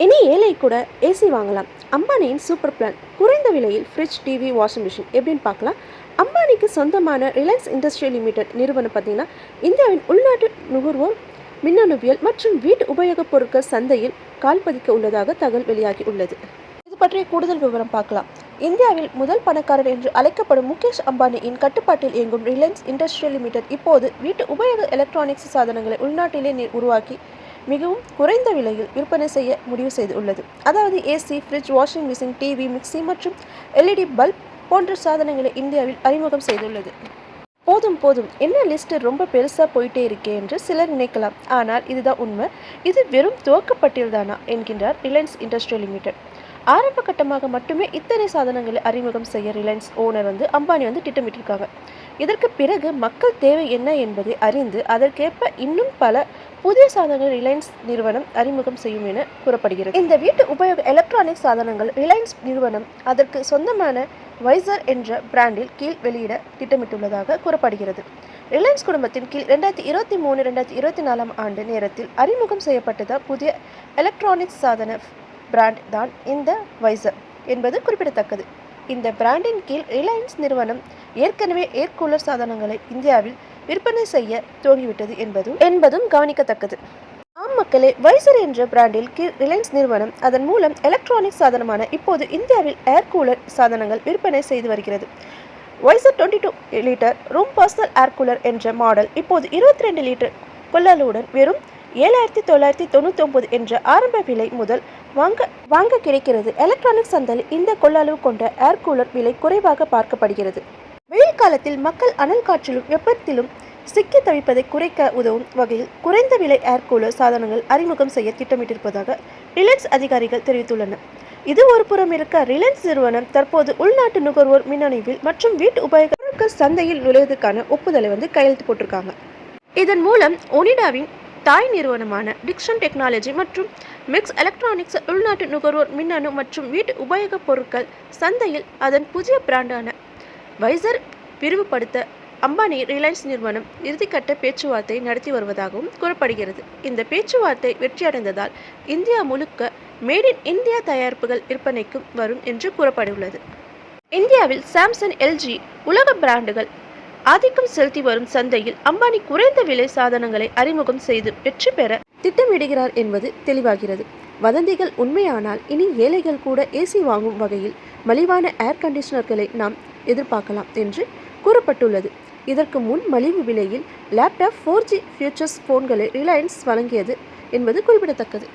இனி ஏழை கூட ஏசி வாங்கலாம். அம்பானியின் சூப்பர் பிளான். குறைந்த விலையில் ஃப்ரிட்ஜ், டிவி, வாஷிங் மிஷின் எப்படின்னு பார்க்கலாம். அம்பானிக்கு சொந்தமான ரிலையன்ஸ் இண்டஸ்ட்ரியல் லிமிடெட் நிறுவனம் பார்த்தீங்கன்னா இந்தியாவின் உள்நாட்டு நுகர்வோர் மின்னணுவியல் மற்றும் வீட்டு உபயோகப் பொருட்கள் சந்தையில் கால் பதிக்க உள்ளதாக தகவல் வெளியாகி உள்ளது. இது பற்றிய கூடுதல் விவரம் பார்க்கலாம். இந்தியாவில் முதல் பணக்காரர் என்று அழைக்கப்படும் முகேஷ் அம்பானியின் கட்டுப்பாட்டில் இயங்கும் ரிலையன்ஸ் இண்டஸ்ட்ரியல் லிமிடெட் இப்போது வீட்டு உபயோக எலக்ட்ரானிக்ஸ் சாதனங்களை உள்நாட்டிலே உருவாக்கி மிகவும் குறைந்த விலையில் விற்பனை செய்ய முடிவு செய்து உள்ளது. அதாவது AC, fridge, washing machine, TV, mixie மற்றும் எல்இடி பல்ப் போன்ற சாதனங்களை இந்தியாவில் அறிமுகம் செய்துள்ளது. போதும் போதும், என்ன லிஸ்ட் ரொம்ப பெருசாக போயிட்டே இருக்கே என்று சிலர் நினைக்கலாம். ஆனால் இதுதான் உண்மை. இது வெறும் துவக்கப்பட்டியல் தானா என்கின்றார் ரிலையன்ஸ் இண்டஸ்ட்ரியல் லிமிடெட். ஆரம்ப கட்டமாக மட்டுமே இத்தனை சாதனங்களை அறிமுகம் செய்ய ரிலையன்ஸ் ஓனர் அம்பானி திட்டமிட்டிருக்காங்க. இதற்கு பிறகு மக்கள் தேவை என்ன என்பதை அறிந்து அதற்கேற்ப இன்னும் பல புதிய சாதனங்கள் ரிலையன்ஸ் நிறுவனம் அறிமுகம் செய்யும் என கூறப்படுகிறது. இந்த வீட்டு உபயோக எலக்ட்ரானிக் சாதனங்கள் ரிலையன்ஸ் நிறுவனம் அதற்கு சொந்தமான வைசர் என்ற பிராண்டில் கீழ் வெளியிட திட்டமிட்டுள்ளதாக கூறப்படுகிறது. ரிலையன்ஸ் குடும்பத்தின் கீழ் 2023-2024 ஆண்டு நேரத்தில் அறிமுகம் செய்யப்பட்டது புதிய எலக்ட்ரானிக்ஸ் சாதன பிராண்ட் தான் இந்த வைசர் என்பது குறிப்பிடத்தக்கது. இந்த பிராண்டின் கீழ் ரிலையன்ஸ் நிறுவனம் ஏற்கனவே ஏர் கூலர் சாதனங்களை இந்தியாவில் விற்பனை செய்ய துவங்கிவிட்டது என்பதும் கவனிக்கத்தக்கது. மக்களே, வைசர் என்ற பிராண்டில் கீழ் ரிலையன்ஸ் நிறுவனம் அதன் மூலம் எலக்ட்ரானிக் சாதனமான இப்போது இந்தியாவில் ஏர் கூலர் சாதனங்கள் விற்பனை செய்து வருகிறது. Visor 22 litre room personal air cooler என்ற மாடல் இப்போது 22 லிட்டர் கொள்ளளவுடன் வெறும் 7,999 என்ற ஆரம்ப விலை முதல் வாங்க கிடைக்கிறது. எலக்ட்ரானிக் சந்தையில் இந்த கொள்ளளவு கொண்ட ஏர் கூலர் விலை குறைவாக பார்க்கப்படுகிறது. வெயில் காலத்தில் மக்கள் அனல் காற்றிலும் வெப்பத்திலும் சிக்கி தவிப்பதை குறைக்க உதவும் வகையில் குறைந்த விலை ஏர் கூலர் சாதனங்கள் அறிமுகம் செய்ய திட்டமிட்டிருப்பதாக ரிலையன்ஸ் அதிகாரிகள் தெரிவித்துள்ளனர். இது ஒரு புறம் இருக்க, ரிலையன்ஸ் நிறுவனம் தற்போது உள்நாட்டு நுகர்வோர் மின்னணுவில் மற்றும் வீட்டு உபயோக பொருட்கள் சந்தையில் நுழைவதற்கான ஒப்புதலை கையெழுத்து போட்டிருக்காங்க. இதன் மூலம் ஒனிடாவின் தாய் நிறுவனமான டிக்சன் டெக்னாலஜி மற்றும் மிக்ஸ் எலக்ட்ரானிக்ஸ் உள்நாட்டு நுகர்வோர் மின்னணு மற்றும் வீட்டு உபயோகப் பொருட்கள் சந்தையில் அதன் புதிய பிராண்டான வைசர் விரிவுபடுத்த அம்பானி ரிலையன்ஸ் நிறுவனம் இறுதிக்கட்ட பேச்சுவார்த்தை நடத்தி வருவதாகவும் கூறப்படுகிறது. இந்த பேச்சுவார்த்தை வெற்றியடைந்ததால் இந்தியா முழுக்க மேட் இன் இந்தியா தயாரிப்புகள் விற்பனைக்கும் வரும் என்று கூறப்பட்டுள்ளது. இந்தியாவில் சாம்சங், எல்ஜி உலக பிராண்டுகள் ஆதிக்கம் செலுத்தி வரும் சந்தையில் அம்பானி குறைந்த விலை சாதனங்களை அறிமுகம் செய்து வெற்றி பெற திட்டமிடுகிறார் என்பது தெளிவாகிறது. வதந்திகள் உண்மையானால் இனி ஏழைகள் கூட ஏசி வாங்கும் வகையில் மலிவான ஏர் கண்டிஷனர்களை நாம் எதிர்பார்க்கலாம் என்று கூறப்பட்டுள்ளது. இதற்கு முன் மலிவு விலையில் லேப்டாப் 4G ஃபியூச்சர்ஸ் போன்களை ரிலையன்ஸ் வழங்கியது என்பது குறிப்பிடத்தக்கது.